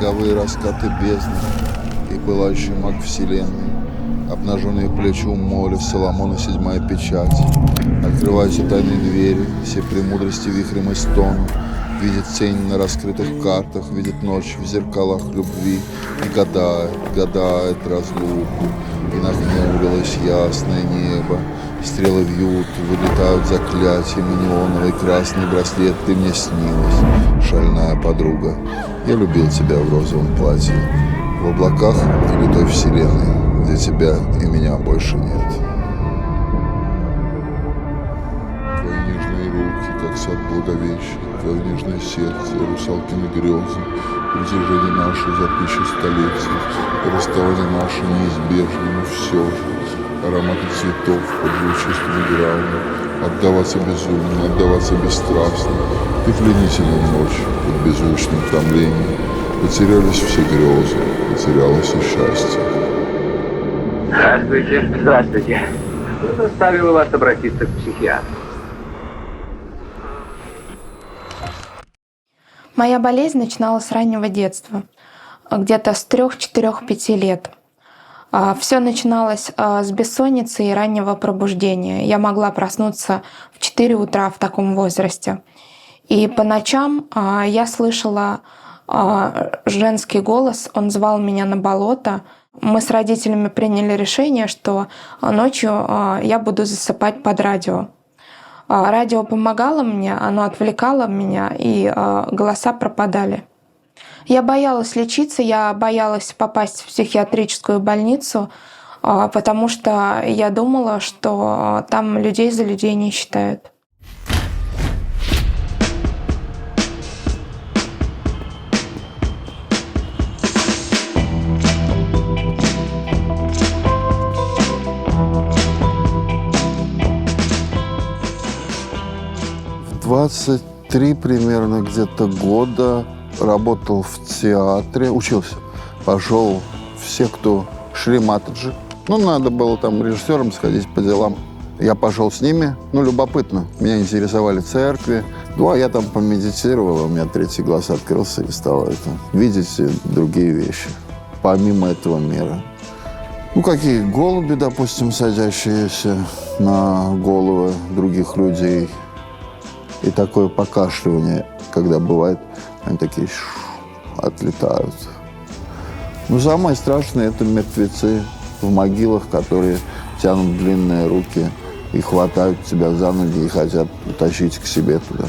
мозговые раскаты бездны и пылающий маг вселенной. Обнаженные плечи у моля, Соломона седьмая печать. Открываются тайные двери, все премудрости вихрем и стону. Видит тень на раскрытых картах, видит ночь в зеркалах любви и гадает разлуку. И нахмурилось ясное небо, стрелы вьют, вылетают заклятиями, неоновый красный браслет, ты мне снилась, шальная подруга. Я любил тебя в розовом платье, в облаках или той вселенной, где тебя и меня больше нет. Твои нежные руки, как сад благовещий, твое нежное сердце, русалкины грезы, притяжение наше за 1000 столетий, расставание наше неизбежно, но все же, ароматы цветов под лучистыми гранью, отдаваться безумно, отдаваться бесстрастно, и пленительную ночь под беззвучным томлением. Потерялись все грезы, потерялось и счастье. Здравствуйте. Здравствуйте. Что заставило вас обратиться к психиатру? Моя болезнь начиналась с раннего детства, где-то с 3-4-5 лет. Все начиналось с бессонницы и раннего пробуждения. Я могла проснуться в 4 утра в таком возрасте. И по ночам я слышала женский голос, он звал меня на болото. Мы с родителями приняли решение, что ночью я буду засыпать под радио. Радио помогало мне, оно отвлекало меня, и голоса пропадали. Я боялась лечиться, я боялась попасть в психиатрическую больницу, потому что я думала, что там людей за людей не считают. В 23 примерно где-то года работал в театре, учился. Пошел в секту Шри Матаджи. Надо было там режиссером сходить по делам. Я пошел с ними, любопытно. Меня интересовали церкви. А я там помедитировал, у меня 3-й глаз открылся и стал видеть другие вещи, помимо этого мира. Какие голуби, допустим, садящиеся на головы других людей. И такое покашливание, когда бывает, они такие отлетают. Самое страшное – это мертвецы в могилах, которые тянут длинные руки и хватают тебя за ноги и хотят утащить к себе туда,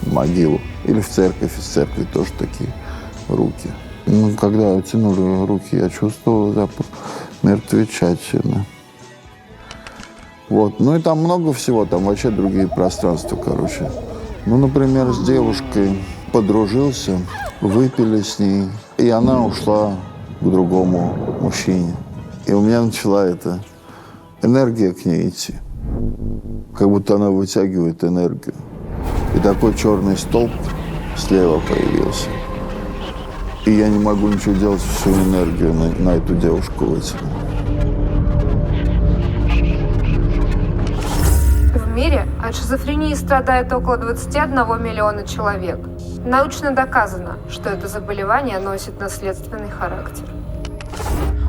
в могилу. Или в церковь, из церкви тоже такие руки. Когда тянули руки, я чувствовал запах мертвечатины. И там много всего, там вообще другие пространства, например, с девушкой подружился, выпили с ней, и она ушла к другому мужчине. И у меня начала энергия к ней идти. Как будто она вытягивает энергию. И такой черный столб слева появился. И я не могу ничего делать, всю энергию на эту девушку вытянуть. В мире от шизофрении страдает около 21 миллиона человек. Научно доказано, что это заболевание носит наследственный характер.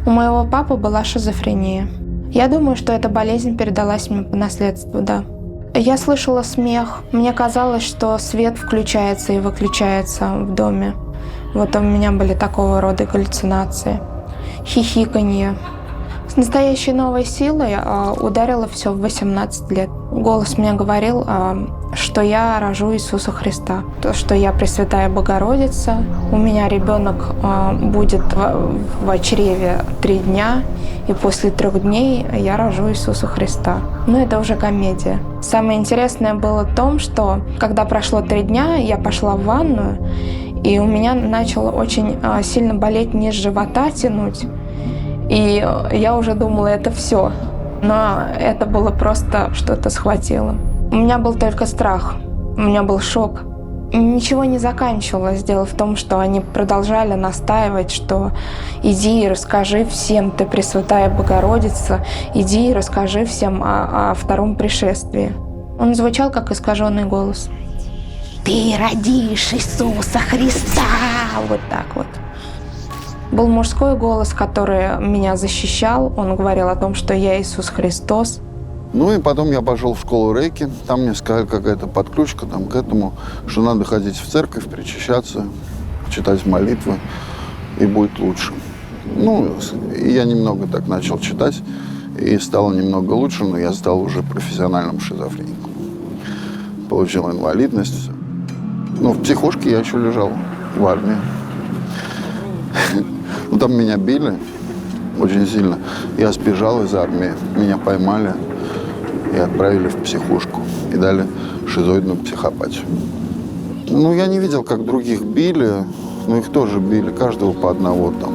У моего папы была шизофрения. Я думаю, что эта болезнь передалась мне по наследству, да. Я слышала смех. Мне казалось, что свет включается и выключается в доме. У меня были такого рода галлюцинации. Хихиканье. С настоящей новой силой ударило все в 18 лет. Голос мне говорил, что я рожу Иисуса Христа, что я Пресвятая Богородица, у меня ребенок будет в чреве 3 дня, и после 3 дней я рожу Иисуса Христа. Это уже комедия. Самое интересное было в том, что когда прошло 3 дня, я пошла в ванную, и у меня начало очень сильно болеть низ живота, тянуть. И я уже думала, это все. Но это было просто что-то схватило. У меня был только страх, у меня был шок. Ничего не заканчивалось. Дело в том, что они продолжали настаивать, что иди и расскажи всем, ты Пресвятая Богородица, иди и расскажи всем о втором пришествии. Он звучал как искаженный голос. Ты родишь Иисуса Христа! Вот так вот. Был мужской голос, который меня защищал. Он говорил о том, что я Иисус Христос. Ну и потом я пошел в школу рейки. Там мне сказали, какая-то подключка там, к этому, что надо ходить в церковь, причащаться, читать молитвы, и будет лучше. Ну, я немного так начал читать, и стало немного лучше, но я стал уже профессиональным шизофреником. Получил инвалидность. Но в психушке я еще лежал в армии. Ну, там меня били очень сильно. Я сбежал из армии, меня поймали и отправили в психушку. И дали шизоидную психопатию. Ну, я не видел, как других били, но их тоже били, каждого по одного там.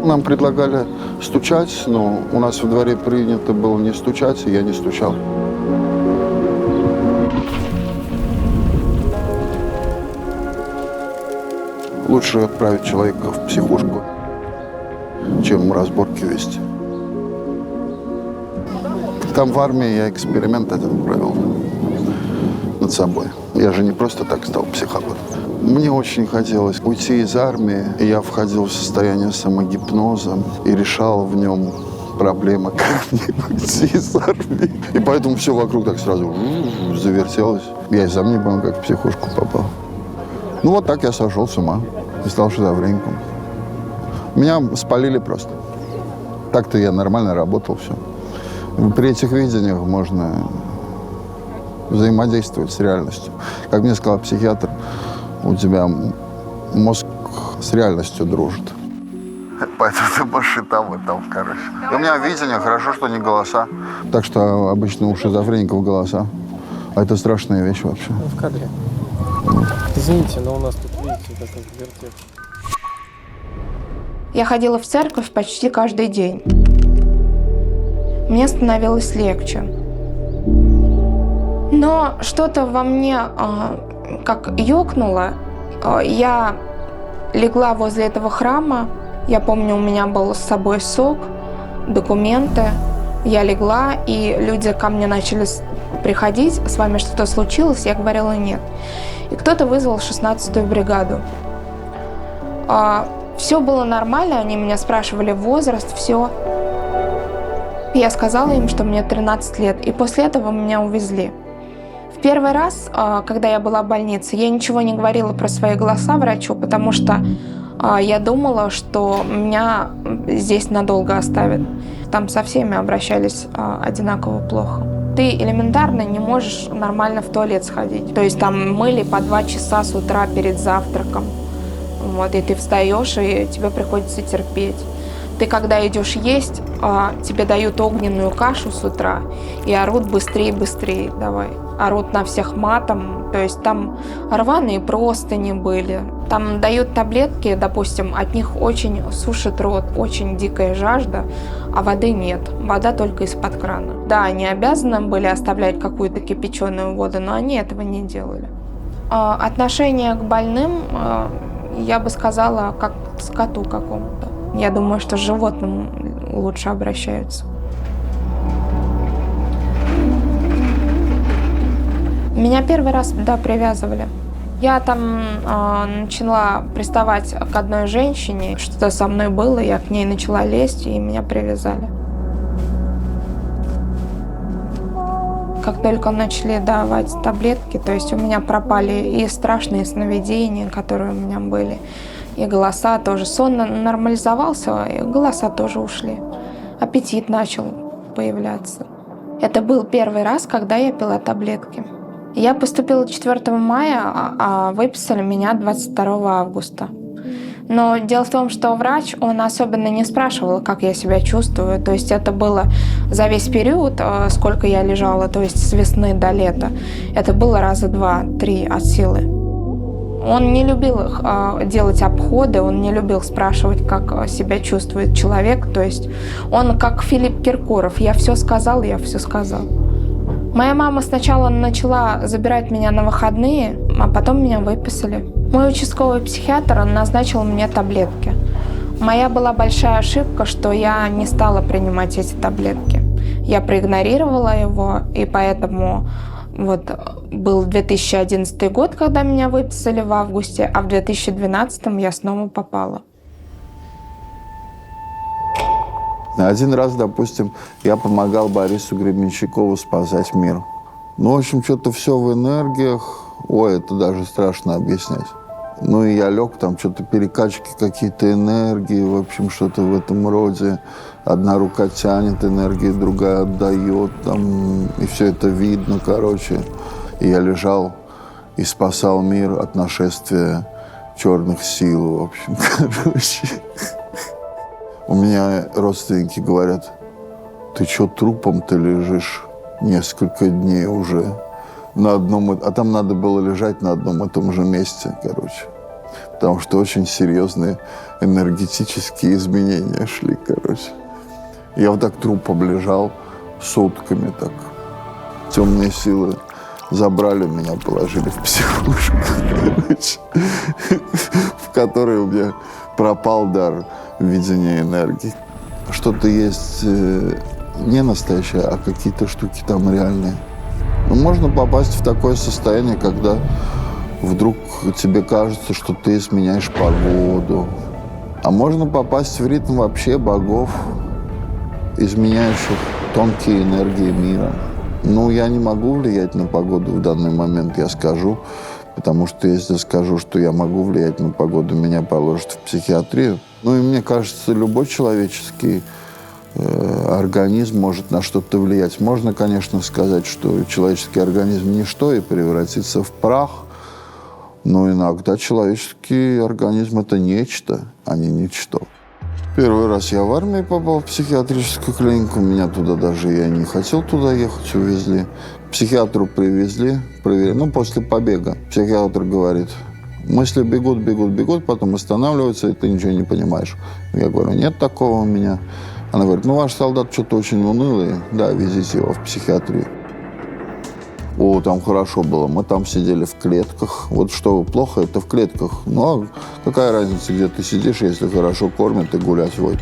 Нам предлагали стучать, но у нас во дворе принято было не стучать, и я не стучал. Лучше отправить человека в психушку, чем разборки вести. Там в армии я эксперимент один провел над собой. Я же не просто так стал психопатом. Мне очень хотелось уйти из армии, и я входил в состояние самогипноза и решал в нем проблемы, как мне уйти из армии. И поэтому все вокруг так сразу завертелось. Я и сам не понял, как в психушку попал. Ну вот так я сошел с ума и стал шизофреником. Меня спалили просто. Так-то я нормально работал, все. При этих видениях можно взаимодействовать с реальностью. Как мне сказал психиатр, у тебя мозг с реальностью дружит. Поэтому ты можешь и там, короче. И у меня видение, хорошо, что не голоса. Так что обычно у шизофреников голоса. А это страшная вещь вообще. В кадре. Извините, но у нас тут, видите, такой вертеп. Я ходила в церковь почти каждый день. Мне становилось легче. Но что-то во мне как ёкнуло. Я легла возле этого храма. Я помню, у меня был с собой сок, документы. Я легла, и люди ко мне начали приходить. С вами что-то случилось? Я говорила нет. И кто-то вызвал 16-ю бригаду. Все было нормально, они меня спрашивали возраст, все. Я сказала им, что мне 13 лет, и после этого меня увезли. В первый раз, когда я была в больнице, я ничего не говорила про свои голоса врачу, потому что я думала, что меня здесь надолго оставят. Там со всеми обращались одинаково плохо. Ты элементарно не можешь нормально в туалет сходить. То есть там мыли по 2 часа с утра перед завтраком. Вот, и ты встаешь, и тебе приходится терпеть. Ты когда идешь есть, тебе дают огненную кашу с утра и орут быстрее, давай. Орут на всех матом, то есть там рваные простыни были. Там дают таблетки, допустим, от них очень сушит рот, очень дикая жажда, а воды нет. Вода только из-под крана. Да, они обязаны были оставлять какую-то кипяченую воду, но они этого не делали. Отношение к больным, я бы сказала, как к скоту какому-то. Я думаю, что с животным лучше обращаются. Меня первый раз, да, привязывали. Я там начала приставать к одной женщине, что-то со мной было, я к ней начала лезть, и меня привязали. Как только начали давать таблетки, то есть у меня пропали и страшные сновидения, которые у меня были, и голоса тоже. Сон нормализовался, и голоса тоже ушли. Аппетит начал появляться. Это был первый раз, когда я пила таблетки. Я поступила 4 мая, а выписали меня 22 августа. Но дело в том, что врач, он особенно не спрашивал, как я себя чувствую. То есть это было за весь период, сколько я лежала, то есть с весны до лета. Это было раза 2-3 от силы. Он не любил делать обходы, он не любил спрашивать, как себя чувствует человек. То есть он как Филипп Киркоров. Я все сказал, я все сказал. Моя мама сначала начала забирать меня на выходные, а потом меня выписали. Мой участковый психиатр, он назначил мне таблетки. Моя была большая ошибка, что я не стала принимать эти таблетки. Я проигнорировала его, и поэтому Вот был 2011 год, когда меня выписали в августе, а в 2012 я снова попала. Один раз, допустим, я помогал Борису Гребенщикову спасать мир. Ну, в общем, что-то все в энергиях. Ой, это даже страшно объяснять. Ну, и я лег, там что-то перекачки, какие-то энергии, в общем, что-то в этом роде. Одна рука тянет энергию, другая отдает, там, и все это видно, короче. И я лежал и спасал мир от нашествия черных сил, в общем, короче. У меня родственники говорят: ты что, трупом-то лежишь несколько дней уже на одном... А там надо было лежать на одном и том же месте, короче. Потому что очень серьезные энергетические изменения шли, короче. Я вот так трупом лежал сутками так. Темные силы забрали меня, положили в психушку, короче, в которой у меня пропал дар видения энергии. Что-то есть не настоящее, а какие-то штуки там реальные. Но можно попасть в такое состояние, когда вдруг тебе кажется, что ты изменяешь погоду. А можно попасть в ритм вообще богов, изменяющих тонкие энергии мира. Ну, я не могу влиять на погоду в данный момент, я скажу. Потому что если скажу, что я могу влиять на погоду, меня положат в психиатрию. Ну и мне кажется, любой человеческий организм может на что-то влиять. Можно, конечно, сказать, что человеческий организм ничто и превратится в прах, но иногда человеческий организм – это нечто, а не ничто. Первый раз я в армии попал в психиатрическую клинику. Меня туда даже я не хотел туда ехать, увезли. Психиатру привезли, проверили. Ну, после побега. Психиатр говорит: мысли бегут, бегут, бегут, потом останавливаются, и ты ничего не понимаешь. Я говорю: нет такого у меня. Она говорит: ну, ваш солдат что-то очень унылый. Да, везите его в психиатрию. О, там хорошо было. Мы там сидели в клетках. Вот что плохо, это в клетках. Ну, а какая разница, где ты сидишь, если хорошо кормят и гулять водят.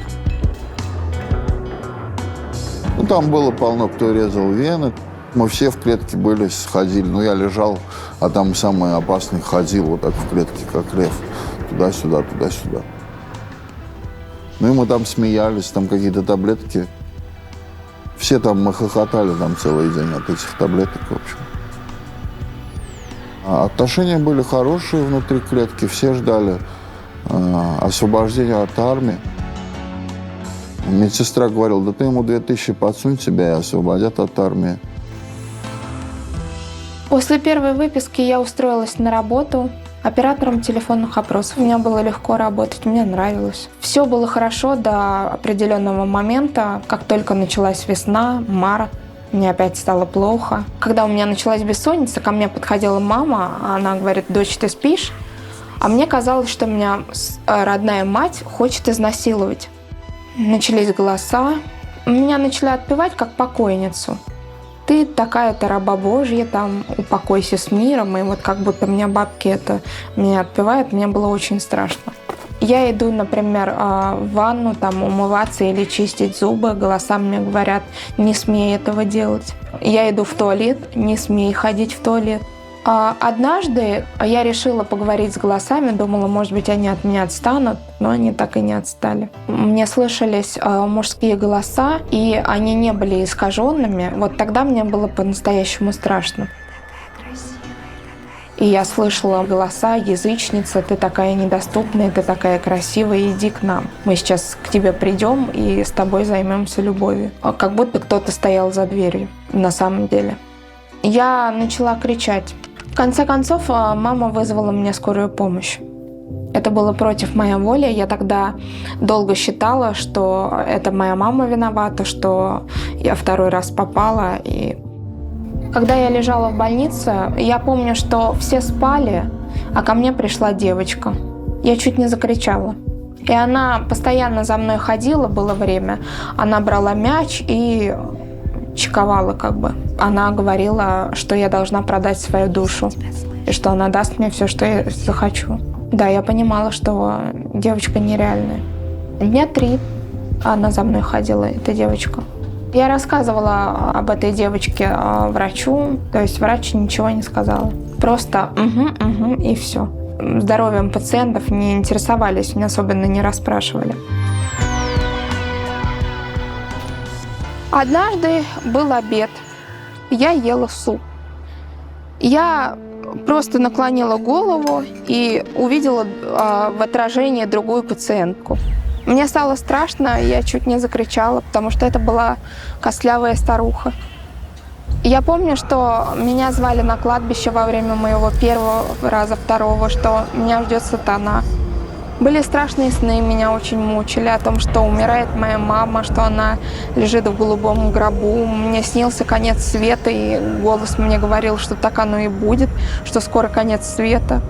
Ну, там было полно, кто резал вены. Мы все в клетке были, ходили. Ну, я лежал, а там самый опасный ходил вот так в клетке, как лев. Туда-сюда, туда-сюда. Ну, и мы там смеялись, там какие-то таблетки. Все там мы хохотали там целый день от этих таблеток, в общем. А отношения были хорошие внутри клетки, все ждали освобождения от армии. Медсестра говорила: да ты ему 2000 подсунь, тебя и освободят от армии. После первой выписки я устроилась на работу оператором телефонных опросов. Мне было легко работать, мне нравилось. Все было хорошо до определенного момента, как только началась весна, март. Мне опять стало плохо. Когда у меня началась бессонница, ко мне подходила мама, она говорит: дочь, ты спишь? А мне казалось, что меня родная мать хочет изнасиловать. Начались голоса. Меня начали отпевать как покойницу. Ты такая-то раба Божья, там, упокойся с миром. И вот как будто меня бабки это меня отпевают, мне было очень страшно. Я иду, например, в ванну, там, умываться или чистить зубы. Голоса мне говорят: не смей этого делать. Я иду в туалет: не смей ходить в туалет. Однажды я решила поговорить с голосами, думала, может быть, они от меня отстанут, но они так и не отстали. Мне слышались мужские голоса, и они не были искаженными. Вот тогда мне было по-настоящему страшно. И я слышала голоса: язычница, ты такая недоступная, ты такая красивая, иди к нам. Мы сейчас к тебе придем и с тобой займемся любовью. Как будто кто-то стоял за дверью, на самом деле. Я начала кричать. В конце концов, мама вызвала мне скорую помощь. Это было против моей воли. Я тогда долго считала, что это моя мама виновата, что я второй раз попала. И когда я лежала в больнице, я помню, что все спали, а ко мне пришла девочка. Я чуть не закричала. И она постоянно за мной ходила, было время. Она брала мяч и чековала как бы. Она говорила, что я должна продать свою душу. И что она даст мне все, что я захочу. Да, я понимала, что девочка нереальная. Дня 3 она за мной ходила, эта девочка. Я рассказывала об этой девочке врачу, то есть врач ничего не сказала. Просто угу, и все. Здоровьем пациентов не интересовались, особенно не расспрашивали. Однажды был обед. Я ела суп. Я просто наклонила голову и увидела в отражении другую пациентку. Мне стало страшно, я чуть не закричала, потому что это была костлявая старуха. Я помню, что меня звали на кладбище во время моего первого раза, второго, что меня ждет сатана. Были страшные сны, меня очень мучили о том, что умирает моя мама, что она лежит в голубом гробу. Мне снился конец света, и голос мне говорил, что так оно и будет, что скоро конец света.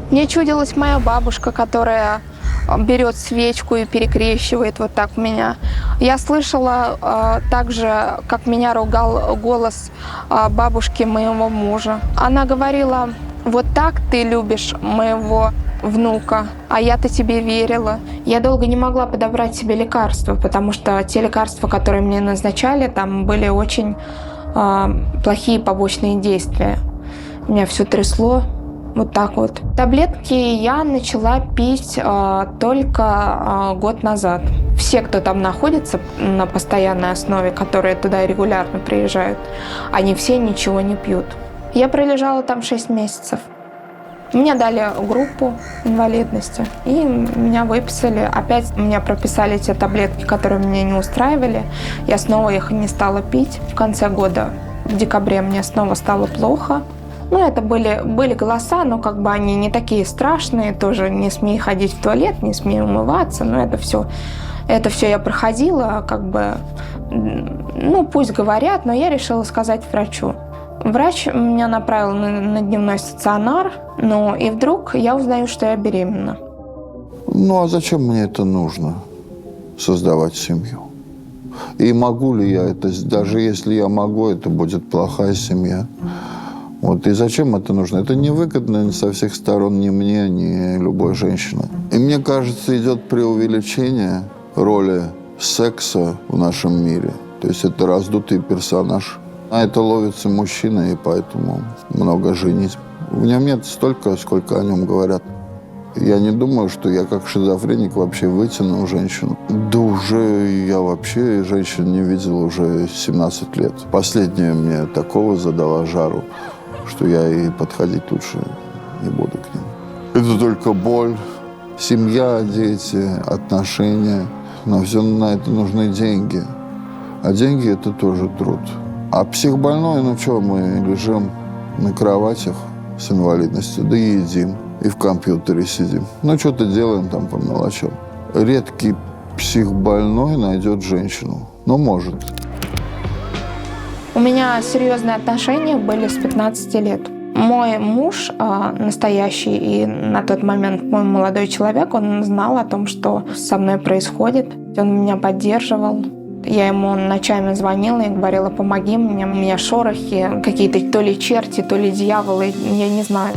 Мне чудилась моя бабушка, которая берет свечку и перекрещивает вот так меня. Я слышала также, как меня ругал голос бабушки моего мужа. Она говорила: «Вот так ты любишь моего внука, а я-то тебе верила». Я долго не могла подобрать себе лекарства, потому что те лекарства, которые мне назначали, там были очень плохие побочные действия. Меня все трясло. Вот так вот. Таблетки я начала пить только год назад. Все, кто там находится на постоянной основе, которые туда регулярно приезжают, они все ничего не пьют. Я пролежала там 6 месяцев. Мне дали группу инвалидности, и меня выписали. Опять меня прописали те таблетки, которые меня не устраивали. Я снова их не стала пить. В конце года, в декабре, мне снова стало плохо. Это были голоса, но как бы они не такие страшные, тоже не смей ходить в туалет, не смей умываться, это все я проходила, как бы, пусть говорят, но я решила сказать врачу. Врач меня направил на дневной стационар, и вдруг я узнаю, что я беременна. А зачем мне это нужно, создавать семью? И могу ли я это, даже если я могу, это будет плохая семья. И зачем это нужно? Это невыгодно со всех сторон ни мне, ни любой женщине. И мне кажется, идет преувеличение роли секса в нашем мире. То есть это раздутый персонаж. А это ловится мужчина, и поэтому много женись. В нем нет столько, сколько о нем говорят. Я не думаю, что я как шизофреник вообще вытяну женщину. Да уже я вообще женщин не видел уже 17 лет. Последняя мне такого задала жару, что я и подходить лучше не буду к ним. Это только боль, семья, дети, отношения. Но все на это нужны деньги. А деньги – это тоже труд. А психбольной, мы лежим на кроватях с инвалидностью, да и едим, и в компьютере сидим. Что-то делаем там по мелочам. Редкий психбольной найдет женщину. Может. У меня серьезные отношения были с 15 лет. Мой муж настоящий и на тот момент мой молодой человек, он знал о том, что со мной происходит. Он меня поддерживал. Я ему ночами звонила и говорила: помоги мне, у меня шорохи, какие-то то ли черти, то ли дьяволы, я не знаю.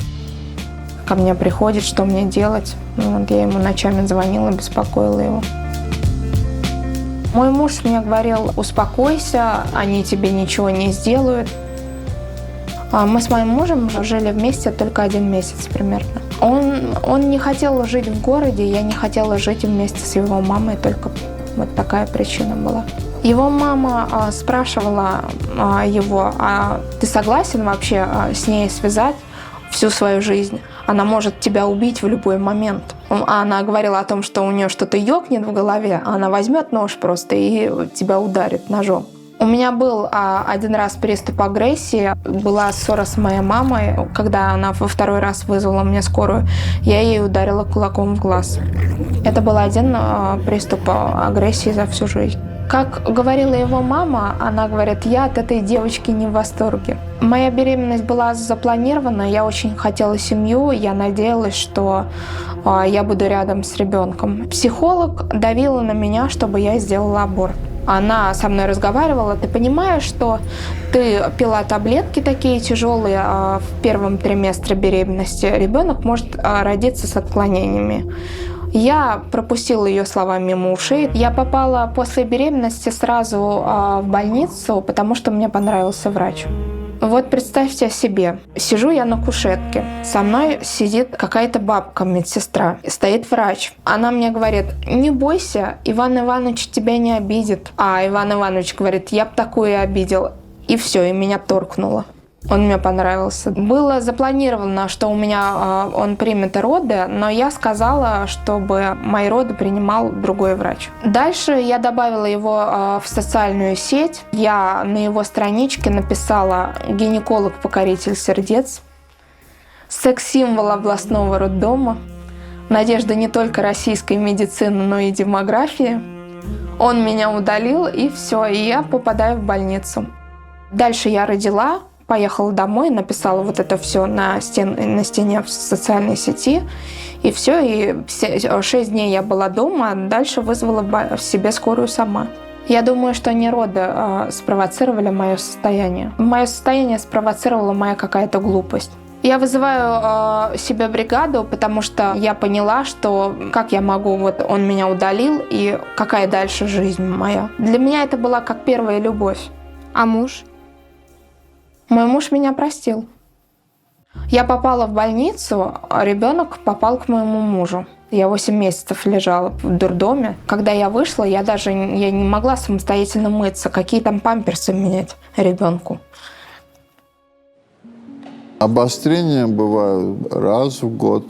Ко мне приходит, что мне делать. Я ему ночами звонила, беспокоила его. Мой муж мне говорил: успокойся, они тебе ничего не сделают. Мы с моим мужем жили вместе только 1 месяц примерно. Он не хотел жить в городе, я не хотела жить вместе с его мамой, только вот такая причина была. Его мама спрашивала его: а ты согласен вообще с ней связать всю свою жизнь? Она может тебя убить в любой момент. Она говорила о том, что у нее что-то ёкнет в голове, она возьмет нож просто и тебя ударит ножом. У меня был 1 раз приступ агрессии, была ссора с моей мамой. Когда она во 2-й раз вызвала мне скорую, я ей ударила кулаком в глаз. Это был 1 приступ агрессии за всю жизнь. Как говорила его мама, она говорит: я от этой девочки не в восторге. Моя беременность была запланирована, я очень хотела семью, я надеялась, что я буду рядом с ребенком. Психолог давила на меня, чтобы я сделала аборт. Она со мной разговаривала: ты понимаешь, что ты пила таблетки такие тяжелые, а в 1-м триместре беременности ребенок может родиться с отклонениями. Я пропустила ее слова мимо ушей. Я попала после беременности сразу в больницу, потому что мне понравился врач. Вот представьте себе, сижу я на кушетке, со мной сидит какая-то бабка, медсестра, стоит врач. Она мне говорит: не бойся, Иван Иванович тебя не обидит. А Иван Иванович говорит: я б такое обидел. И все, и меня торкнуло. Он мне понравился. Было запланировано, что у меня он примет роды, но я сказала, чтобы мои роды принимал другой врач. Дальше я добавила его в социальную сеть. Я на его страничке написала: гинеколог-покоритель сердец, секс-символ областного роддома, надежда не только российской медицины, но и демографии. Он меня удалил, и все, и я попадаю в больницу. Дальше я родила, поехала домой, написала вот это все на стене в социальной сети, и все, и 6 дней я была дома, а дальше вызвала в себе скорую сама. Я думаю, что не роды спровоцировали мое состояние. Мое состояние спровоцировала моя какая-то глупость. Я вызываю себе бригаду, потому что я поняла, что как я могу, вот он меня удалил, и какая дальше жизнь моя. Для меня это была как первая любовь. А муж? Мой муж меня простил. Я попала в больницу, а ребенок попал к моему мужу. Я 8 месяцев лежала в дурдоме. Когда я вышла, я не могла самостоятельно мыться. Какие там памперсы менять ребенку? Обострения бывают раз в год.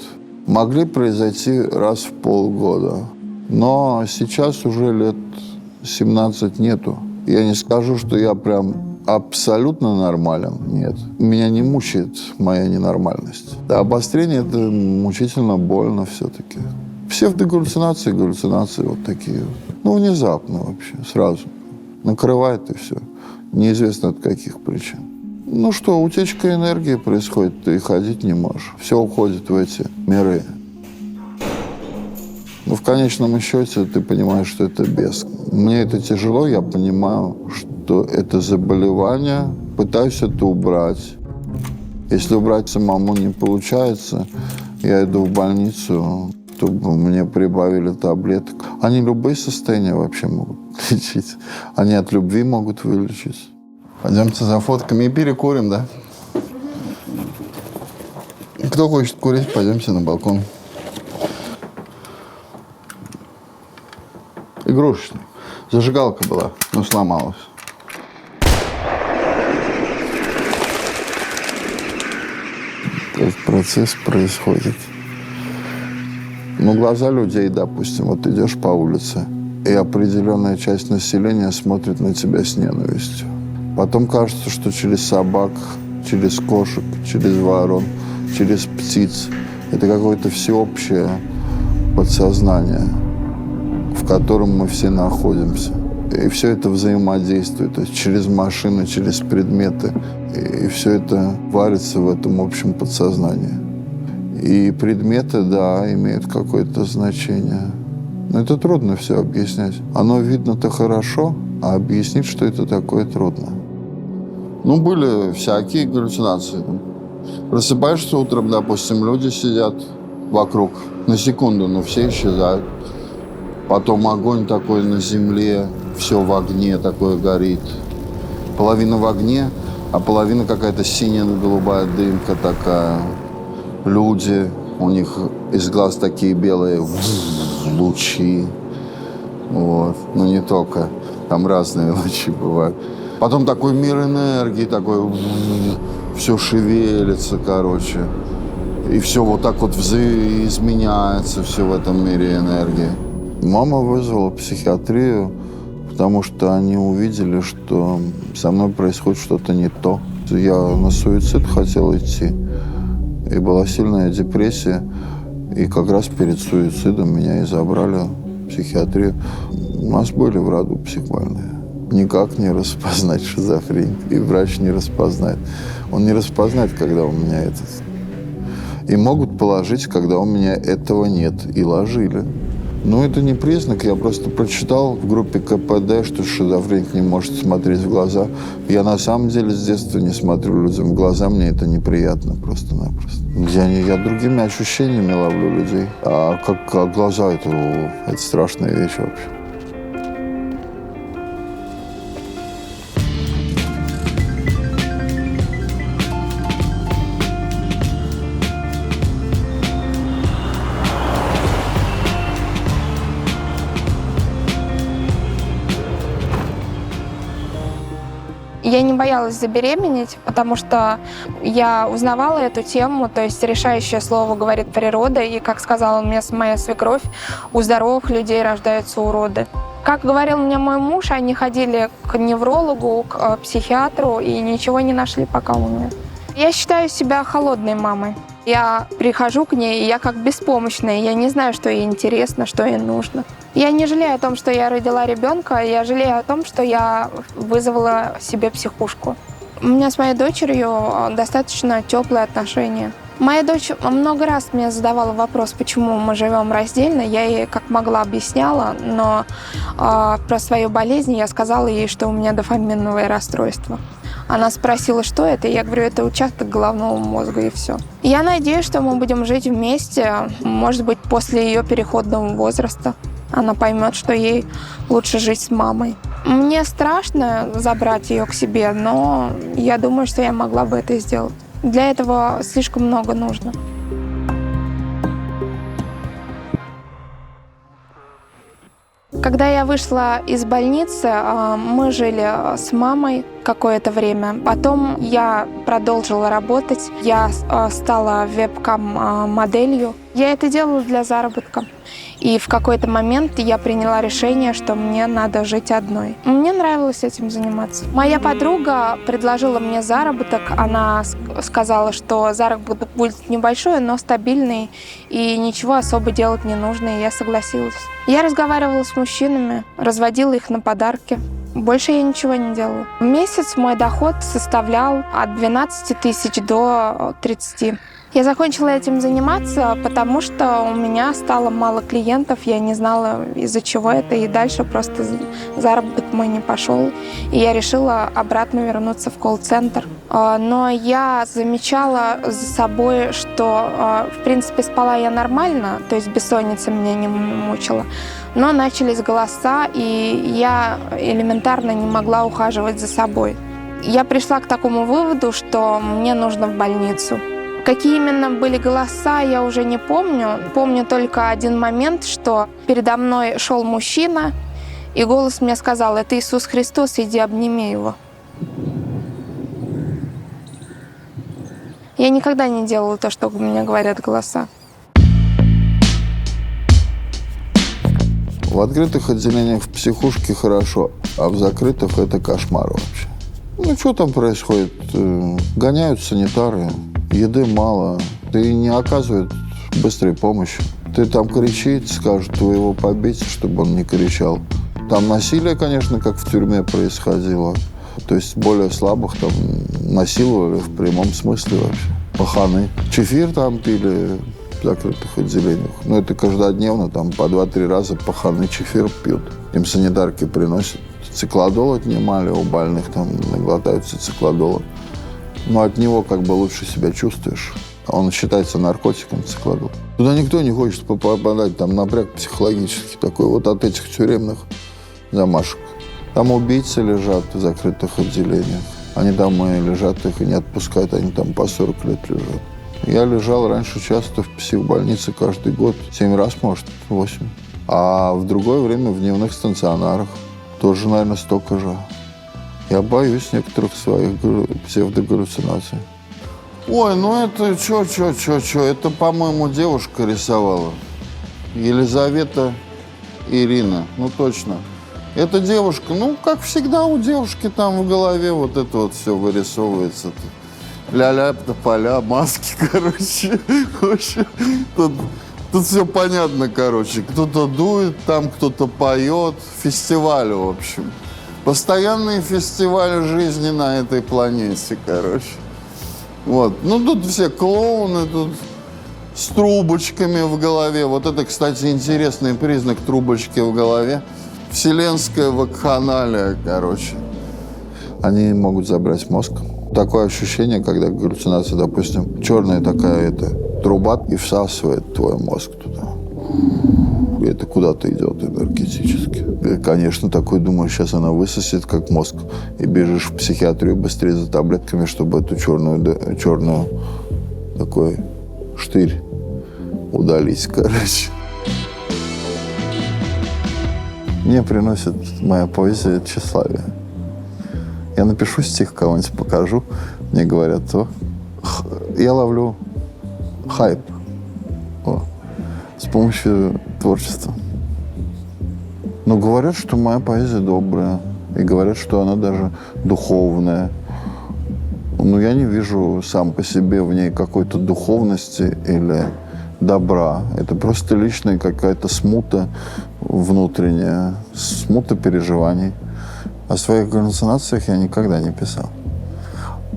Могли произойти раз в полгода. Но сейчас уже лет 17 нету. Я не скажу, что я прям абсолютно нормален. Нет. Меня не мучает моя ненормальность. Да, обострение – это мучительно больно все-таки. Псевдогаллюцинации, галлюцинации вот такие. Ну, внезапно вообще, сразу. Накрывает и все. Неизвестно от каких причин. Ну что, утечка энергии происходит, ты ходить не можешь. Все уходит в эти миры. Но в конечном счете ты понимаешь, что это бес. Мне это тяжело, я понимаю, что это заболевание. Пытаюсь это убрать. Если убрать самому не получается, я иду в больницу, чтобы мне прибавили таблеток. Они любые состояния вообще могут лечить. Они от любви могут вылечить. Пойдемте за фотками и перекурим, да? Кто хочет курить, пойдемте на балкон. Игрушечная. Зажигалка была, но сломалась. Этот процесс происходит. Но глаза людей, допустим, вот идешь по улице, и определенная часть населения смотрит на тебя с ненавистью. Потом кажется, что через собак, через кошек, через ворон, через птиц это какое-то всеобщее подсознание, в котором мы все находимся. И все это взаимодействует, то есть через машины, через предметы. И все это варится в этом общем подсознании. И предметы, да, имеют какое-то значение. Но это трудно все объяснять. Оно видно-то хорошо, а объяснить, что это такое, трудно. Ну, были всякие галлюцинации. Просыпаешься утром, допустим, люди сидят вокруг. На секунду, но все исчезают. Потом огонь такой на земле, все в огне такое горит. Половина в огне, а половина какая-то синяя, голубая дымка такая. Люди, у них из глаз такие белые лучи. Вот. Но не только, там разные лучи бывают. Потом такой мир энергии, такой все шевелится, короче. И все вот так вот изменяется, все в этом мире энергии. Мама вызвала психиатрию, потому что они увидели, что со мной происходит что-то не то. Я на суицид хотел идти, и была сильная депрессия. И как раз перед суицидом меня и забрали в психиатрию. У нас были в роду психбольные. Никак не распознать шизофрению, и врач не распознает. Он не распознает, когда у меня это. И могут положить, когда у меня этого нет. И ложили. Ну, это не признак. Я просто прочитал в группе КПД, что шизофреник не может смотреть в глаза. Я на самом деле с детства не смотрю людям в глаза. Мне это неприятно просто-напросто. Я другими ощущениями ловлю людей. А как глаза, это страшная вещь вообще. Я не боялась забеременеть, потому что я узнавала эту тему, то есть решающее слово говорит природа, и, как сказала мне моя свекровь, у здоровых людей рождаются уроды. Как говорил мне мой муж, они ходили к неврологу, к психиатру и ничего не нашли пока у меня. Я считаю себя холодной мамой. Я прихожу к ней, и я как беспомощная, я не знаю, что ей интересно, что ей нужно. Я не жалею о том, что я родила ребенка, я жалею о том, что я вызвала себе психушку. У меня с моей дочерью достаточно теплые отношения. Моя дочь много раз мне задавала вопрос, почему мы живем раздельно. Я ей как могла объясняла, но про свою болезнь я сказала ей, что у меня дофаминовое расстройство. Она спросила, что это, и я говорю, это участок головного мозга, и все. Я надеюсь, что мы будем жить вместе, может быть, после ее переходного возраста. Она поймет, что ей лучше жить с мамой. Мне страшно забрать ее к себе, но я думаю, что я могла бы это сделать. Для этого слишком много нужно. Когда я вышла из больницы, мы жили с мамой какое-то время. Потом я продолжила работать. Я стала вебкам-моделью. Я это делала для заработка. И в какой-то момент я приняла решение, что мне надо жить одной. Мне нравилось этим заниматься. Моя подруга предложила мне заработок. Она сказала, что заработок будет небольшой, но стабильный, и ничего особо делать не нужно, и я согласилась. Я разговаривала с мужчинами, разводила их на подарки. Больше я ничего не делала. В месяц мой доход составлял от 12 тысяч до 30. Я закончила этим заниматься, потому что у меня стало мало клиентов, я не знала, из-за чего это, и дальше просто заработок мой не пошел. И я решила обратно вернуться в колл-центр. Но я замечала за собой, что, в принципе, спала я нормально, то есть бессонница меня не мучила, но начались голоса, и я элементарно не могла ухаживать за собой. Я пришла к такому выводу, что мне нужно в больницу. Какие именно были голоса, я уже не помню. Помню только один момент, что передо мной шел мужчина, и голос мне сказал: «Это Иисус Христос, иди обними его». Я никогда не делала то, что мне говорят голоса. В открытых отделениях в психушке хорошо, а в закрытых это кошмар вообще. Ну, что там происходит? Гоняют санитары, еды мало, и не оказывают быстрой помощи. Ты там кричишь, скажут твоего побить, чтобы он не кричал. Там насилие, конечно, как в тюрьме происходило. То есть более слабых там насиловали в прямом смысле вообще. Паханы. Чефир там пили в закрытых отделениях. Ну, это каждодневно, там по 2-3 раза паханы чефир пьют. Им санитарки приносят. Циклодол отнимали у больных, там наглотаются циклодола. Но от него как бы лучше себя чувствуешь. Он считается наркотиком, циклодол. Туда никто не хочет попадать, там напряг психологический такой, вот от этих тюремных замашек. Там убийцы лежат в закрытых отделениях. Они там и лежат, их и не отпускают, они там по 40 лет лежат. Я лежал раньше часто в психбольнице каждый год, 7 раз, может, 8. А в другое время в дневных стационарах тоже, наверное, столько же. Я боюсь некоторых своих псевдогаллюцинаций. Ой, ну это чё, это, по-моему, девушка рисовала. Елизавета Ирина, ну точно. Эта девушка, ну, как всегда у девушки там в голове вот это вот все вырисовывается. Ля-ля, поля, маски, короче. Тут все понятно, короче. Кто-то дует там, кто-то поет. Фестиваль, в общем. Постоянные фестивали жизни на этой планете, короче. Вот. Ну, тут все клоуны, тут с трубочками в голове. Вот это, кстати, интересный признак трубочки в голове. Вселенская вакханалия, короче. Они могут забрать мозг. Такое ощущение, когда галлюцинация, допустим, черная такая труба и всасывает твой мозг туда. И это куда-то идет энергетически. И, конечно, такой думаешь, сейчас она высосет, как мозг. И бежишь в психиатрию быстрее за таблетками, чтобы эту черную такой штырь удалить, короче. Мне приносит моя поэзия тщеславие. Я напишу стих, кого-нибудь покажу, мне говорят, я ловлю хайп с помощью творчества. Но говорят, что моя поэзия добрая, и говорят, что она даже духовная. Но я не вижу сам по себе в ней какой-то духовности или добра. Это просто личная какая-то смута внутренняя, смута переживаний. О своих галлюцинациях я никогда не писал.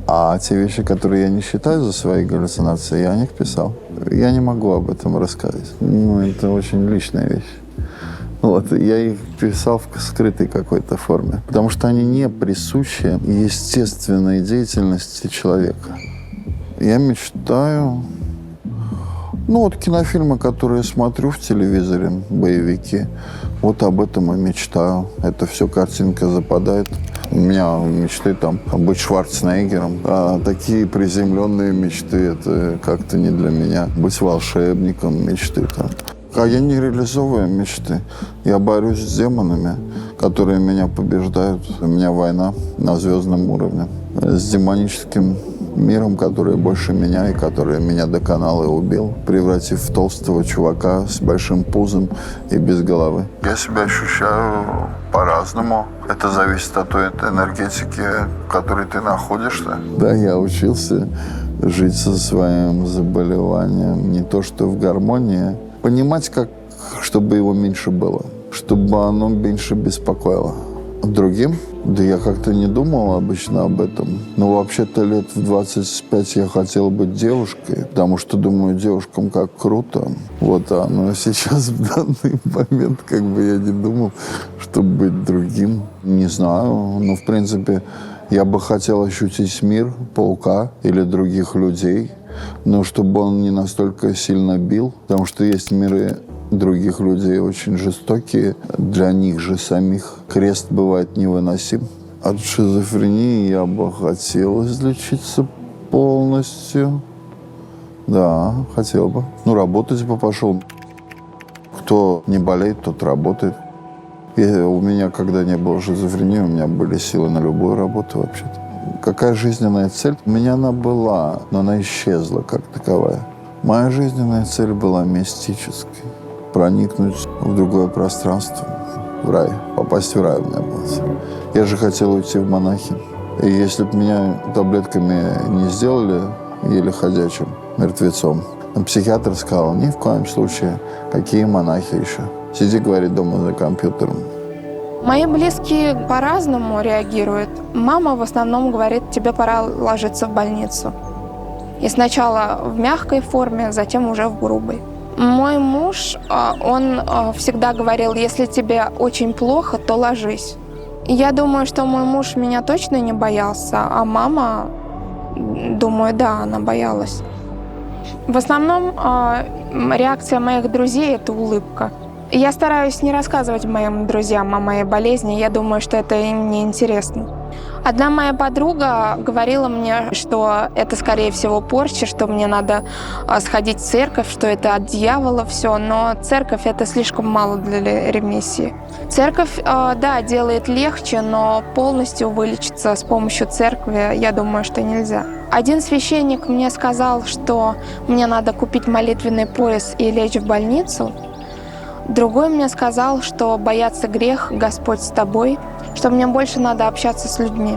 А те вещи, которые я не считаю за свои галлюцинации, я о них писал. Я не могу об этом рассказать. Это очень личная вещь. Я их писал в скрытой какой-то форме. Потому что они не присущи естественной деятельности человека. Я мечтаю... кинофильмы, которые смотрю в телевизоре, боевики, об этом и мечтаю. Это все картинка западает. У меня мечты быть Шварценеггером. А такие приземленные мечты, это как-то не для меня. Быть волшебником мечты А я не реализовываю мечты. Я борюсь с демонами, которые меня побеждают. У меня война на звездном уровне. С демоническим миром, который больше меня и который меня доконал и убил, превратив в толстого чувака с большим пузом и без головы. Я себя ощущаю по-разному. Это зависит от той энергетики, в которой ты находишься. Да, я учился жить со своим заболеванием не то что в гармонии, понимать, как, чтобы его меньше было, чтобы оно меньше беспокоило. Другим? Да я как-то не думал обычно об этом. Но вообще-то лет в 25 я хотел быть девушкой, потому что думаю, девушкам как круто. Но сейчас в данный момент я не думал, чтобы быть другим. Не знаю, в принципе, я бы хотел ощутить мир паука или других людей, но чтобы он не настолько сильно бил, потому что есть миры других людей очень жестокие, для них же самих. Крест бывает невыносим. От шизофрении я бы хотел излечиться полностью. Да, хотел бы. Работать бы пошел. Кто не болеет, тот работает. И у меня, когда не было шизофрении, у меня были силы на любую работу вообще-то. Какая жизненная цель? У меня она была, но она исчезла как таковая. Моя жизненная цель была мистической. Проникнуть в другое пространство, в рай. Попасть в рай у меня было. Я же хотел уйти в монахи. И если бы меня таблетками не сделали, еле ходячим, мертвецом, психиатр сказал, ни в коем случае, какие монахи еще. Сиди, говорит, дома за компьютером. Мои близкие по-разному реагируют. Мама в основном говорит, тебе пора ложиться в больницу. И сначала в мягкой форме, затем уже в грубой. Мой муж, он всегда говорил, если тебе очень плохо, то ложись. Я думаю, что мой муж меня точно не боялся, а мама, думаю, да, она боялась. В основном реакция моих друзей – это улыбка. Я стараюсь не рассказывать моим друзьям о моей болезни, я думаю, что это им не интересно. Одна моя подруга говорила мне, что это, скорее всего, порча, что мне надо сходить в церковь, что это от дьявола все, но церковь – это слишком мало для ремиссии. Церковь, да, делает легче, но полностью вылечиться с помощью церкви, я думаю, что нельзя. Один священник мне сказал, что мне надо купить молитвенный пояс и лечь в больницу. Другой мне сказал, что бояться грех, Господь с тобой, что мне больше надо общаться с людьми.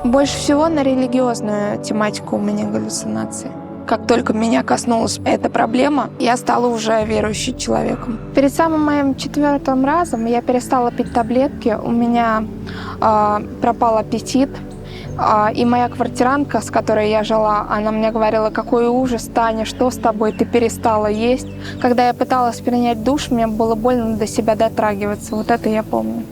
Больше всего на религиозную тематику у меня галлюцинации. Как только меня коснулась эта проблема, я стала уже верующим человеком. Перед самым моим 4-м разом я перестала пить таблетки, у меня пропал аппетит, И моя квартирантка, с которой я жила, она мне говорила: какой ужас, Таня, что с тобой, ты перестала есть. Когда я пыталась принять душ, мне было больно до себя дотрагиваться. Вот это я помню.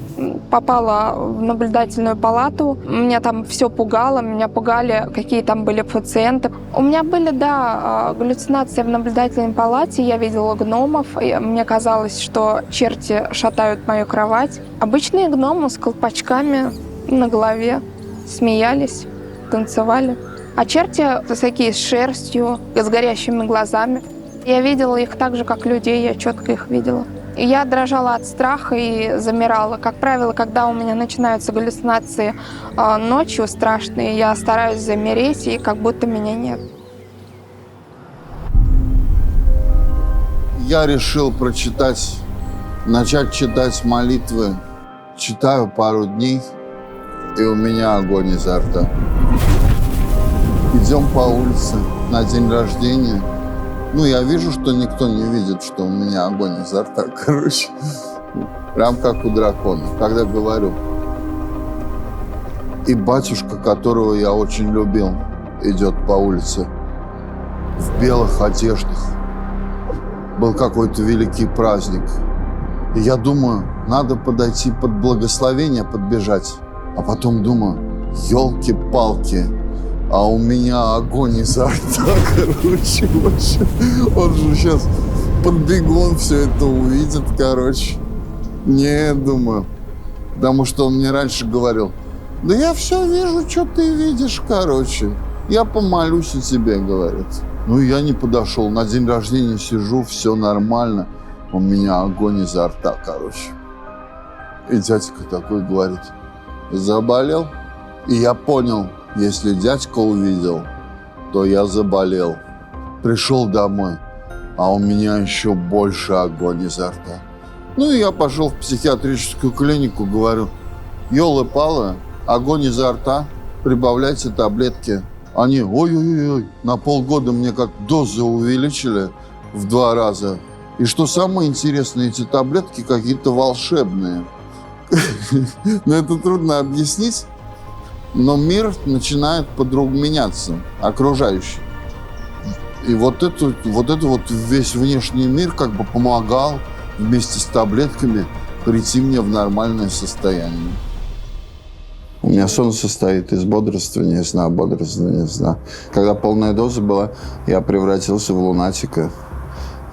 Попала в наблюдательную палату, меня там все пугало, меня пугали, какие там были пациенты. У меня были, да, галлюцинации в наблюдательной палате, я видела гномов, и мне казалось, что черти шатают мою кровать. Обычные гномы с колпачками на голове, смеялись, танцевали. А черти такие с шерстью, с горящими глазами. Я видела их так же, как людей, я четко их видела. И я дрожала от страха и замирала. Как правило, когда у меня начинаются галлюцинации ночью страшные, я стараюсь замереть, и как будто меня нет. Я решил начать читать молитвы. Читаю пару дней, и у меня огонь изо рта. Идем по улице на день рождения. Ну, я вижу, что никто не видит, что у меня огонь изо рта, короче. Прям как у дракона. Когда говорю. И батюшка, которого я очень любил, идет по улице в белых одеждах. Был какой-то великий праздник. И я думаю, надо подойти под благословение, подбежать. А потом думаю, елки-палки, а у меня огонь изо рта, короче, вообще. Он же сейчас подбегу, он все это увидит, короче. Не, думаю. Потому что он мне раньше говорил: да я все вижу, что ты видишь, короче. Я помолюсь о тебе, говорит. Ну, я не подошел. На день рождения сижу, все нормально. У меня огонь изо рта, короче. И дядька такой говорит: заболел? И я понял, если дядька увидел, то я заболел. Пришел домой, а у меня еще больше огонь изо рта. Ну, и я пошел в психиатрическую клинику, говорю: елы-палы, огонь изо рта, прибавляйте таблетки. Они: ой-ой-ой, на полгода мне как дозы увеличили в 2 раза. И что самое интересное, эти таблетки какие-то волшебные. Но это трудно объяснить. Но мир начинает по-другому меняться, окружающий. И вот это весь внешний мир как бы помогал вместе с таблетками прийти мне в нормальное состояние. У меня сон состоит из бодрствования, сна, бодрствования, сна. Когда полная доза была, я превратился в лунатика.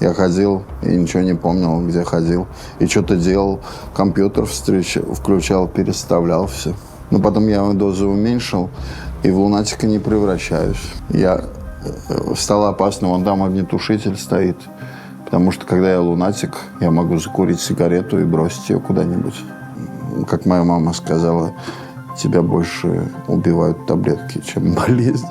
Я ходил и ничего не помнил, где ходил. И что-то делал, компьютер включал, переставлял все. Но потом я дозу уменьшил, и в лунатика не превращаюсь. Стало опасно, вон там огнетушитель стоит. Потому что, когда я лунатик, я могу закурить сигарету и бросить ее куда-нибудь. Как моя мама сказала, тебя больше убивают таблетки, чем болезнь.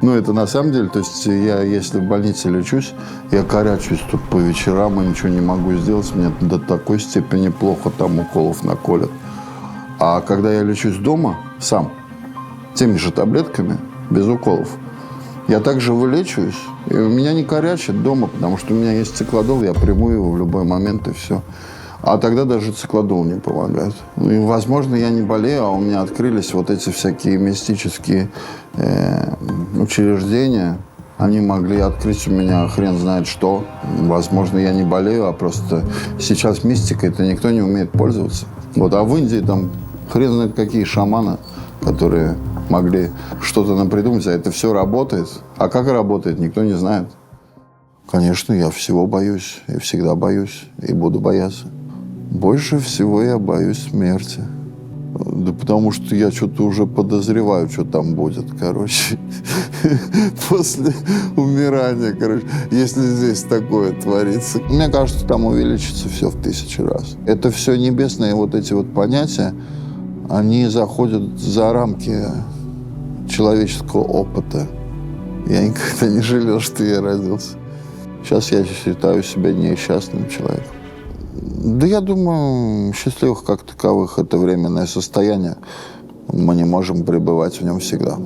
Ну, это на самом деле, то есть я, если в больнице лечусь, я корячусь тут по вечерам и ничего не могу сделать. Мне до такой степени плохо, там уколов наколят. А когда я лечусь дома, сам, теми же таблетками, без уколов, я также вылечиваюсь, и у меня не корячит дома, потому что у меня есть циклодол, я приму его в любой момент, и все. А тогда даже циклодол не помогает. Ну, и, возможно, я не болею, а у меня открылись вот эти всякие мистические учреждения. Они могли открыть у меня хрен знает что. Возможно, я не болею, а просто сейчас мистикой-то никто не умеет пользоваться. Вот, а в Индии там хрен знает какие шаманы, которые могли что-то напридумать, а это все работает. А как работает, никто не знает. Конечно, я всего боюсь, и всегда боюсь, и буду бояться. Больше всего я боюсь смерти. Да потому что я что-то уже подозреваю, что там будет, короче. После умирания, короче. Если здесь такое творится. Мне кажется, там увеличится все в 1000 раз. Это все небесные вот эти вот понятия, они заходят за рамки человеческого опыта. Я никогда не жалел, что я родился. Сейчас я считаю себя несчастным человеком. Да я думаю, счастливых как таковых — это временное состояние. Мы не можем пребывать в нем всегда.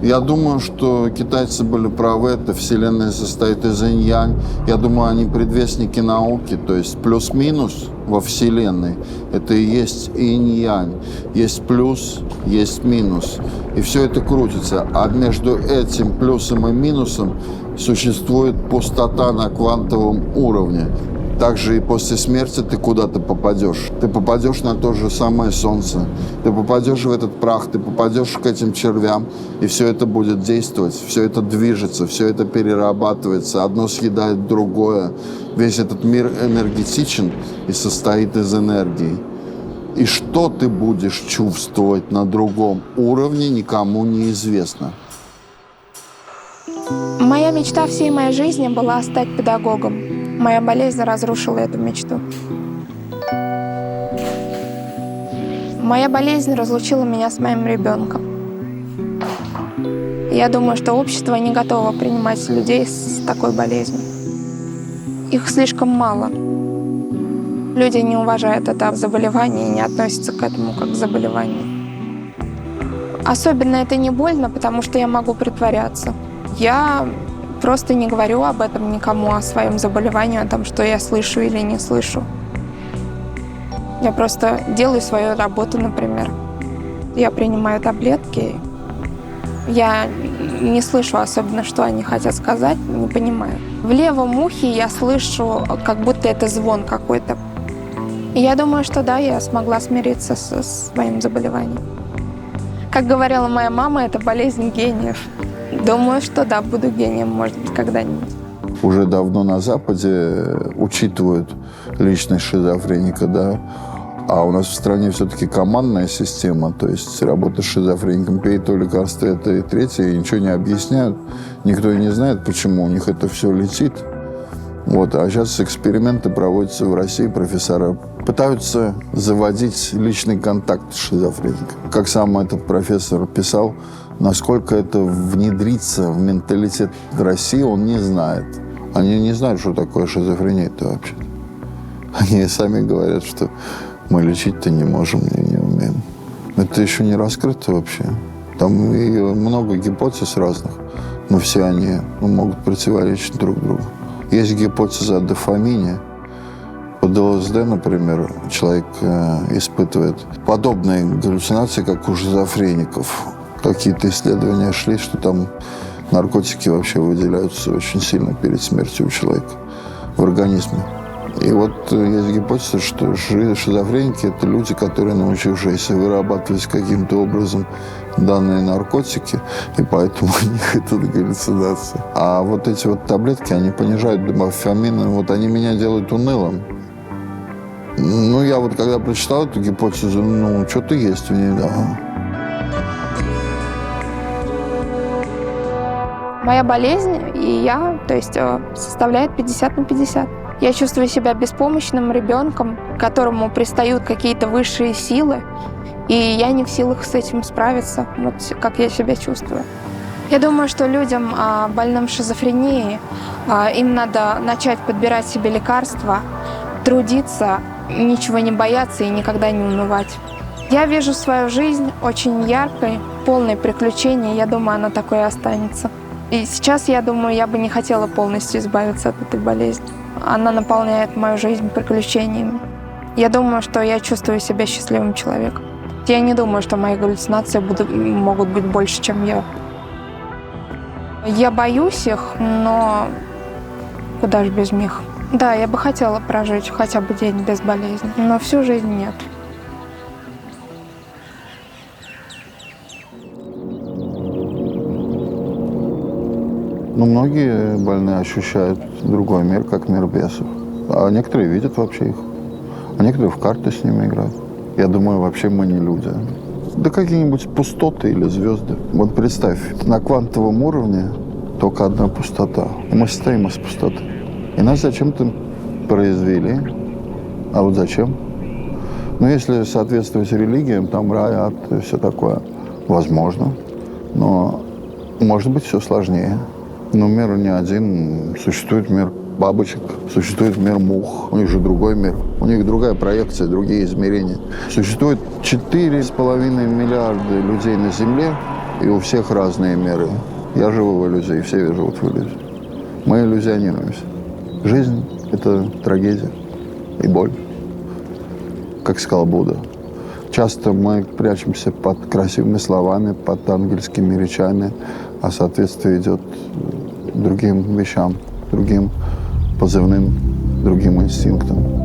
Я думаю, что китайцы были правы, эта вселенная состоит из инь-янь. Я думаю, они предвестники науки, то есть плюс-минус во вселенной – это и есть инь-янь. Есть плюс, есть минус. И все это крутится. А между этим плюсом и минусом существует пустота на квантовом уровне. Также и после смерти ты куда-то попадешь. Ты попадешь на то же самое солнце. Ты попадешь в этот прах, ты попадешь к этим червям. И все это будет действовать, все это движется, все это перерабатывается. Одно съедает другое. Весь этот мир энергетичен и состоит из энергии. И что ты будешь чувствовать на другом уровне, никому не известно. Моя мечта всей моей жизни была стать педагогом. Моя болезнь разрушила эту мечту. Моя болезнь разлучила меня с моим ребенком. Я думаю, что общество не готово принимать людей с такой болезнью. Их слишком мало. Люди не уважают это заболевание и не относятся к этому как к заболеванию. Особенно это не больно, потому что я могу притворяться. Я просто не говорю об этом никому, о своем заболевании, о том, что я слышу или не слышу. Я просто делаю свою работу, например. Я принимаю таблетки. Я не слышу особенно, что они хотят сказать, не понимаю. В левом ухе я слышу, как будто это звон какой-то. И я думаю, что да, я смогла смириться со своим заболеванием. Как говорила моя мама, это болезнь гениев. Думаю, что да, буду гением, может быть, когда-нибудь. Уже давно на Западе учитывают личность шизофреника, да. А у нас в стране все-таки командная система, то есть работа с шизофреником, пей то лекарство, это и третье, и ничего не объясняют. Никто и не знает, почему у них это все летит. Вот. А сейчас эксперименты проводятся в России, профессора пытаются заводить личный контакт с шизофреником. Как сам этот профессор писал, насколько это внедрится в менталитет России, он не знает. Они не знают, что такое шизофрения-то вообще. Они сами говорят, что мы лечить-то не можем и не умеем. Это еще не раскрыто вообще. Там и много гипотез разных, но все они могут противоречить друг другу. Есть гипотеза о дофамине. Под ЛСД, например, человек испытывает подобные галлюцинации, как у шизофреников. Какие-то исследования шли, что там наркотики вообще выделяются очень сильно перед смертью у человека в организме. И вот есть гипотеза, что шизофреники – это люди, которые, научившиеся вырабатывать каким-то образом данные наркотики, и поэтому у них это галлюцинация. А вот эти вот таблетки, они понижают дофамин, вот они меня делают унылым. Ну, я вот когда прочитал эту гипотезу, что-то есть в ней, да. Моя болезнь и я, то есть составляет 50 на 50. Я чувствую себя беспомощным ребенком, к которому пристают какие-то высшие силы, и я не в силах с этим справиться, вот как я себя чувствую. Я думаю, что людям, больным шизофренией, им надо начать подбирать себе лекарства, трудиться, ничего не бояться и никогда не унывать. Я вижу свою жизнь очень яркой, полной приключений, я думаю, она такой и останется. И сейчас, я думаю, я бы не хотела полностью избавиться от этой болезни. Она наполняет мою жизнь приключениями. Я думаю, что я чувствую себя счастливым человеком. Я не думаю, что мои галлюцинации могут быть больше, чем я. Я боюсь их, но куда ж без них. Да, я бы хотела прожить хотя бы день без болезни, но всю жизнь нет. Но многие больные ощущают другой мир, как мир бесов. А некоторые видят вообще их. А некоторые в карты с ними играют. Я думаю, вообще мы не люди. Да какие-нибудь пустоты или звезды. Вот представь, на квантовом уровне только одна пустота. Мы состоим из пустоты. И нас зачем-то произвели. А вот зачем? Ну, если соответствовать религиям, там рай, ад и все такое. Возможно. Но может быть все сложнее. Но мир не один. Существует мир бабочек, существует мир мух. У них же другой мир. У них другая проекция, другие измерения. Существует 4,5 миллиарда людей на Земле, И у всех разные миры. Я живу в иллюзии, все живут в иллюзии. Мы иллюзионируемся. Жизнь – это трагедия и боль, как сказал Будда. Часто мы прячемся под красивыми словами, под ангельскими речами, а соответствие идет другим вещам, другим позывным, другим инстинктам.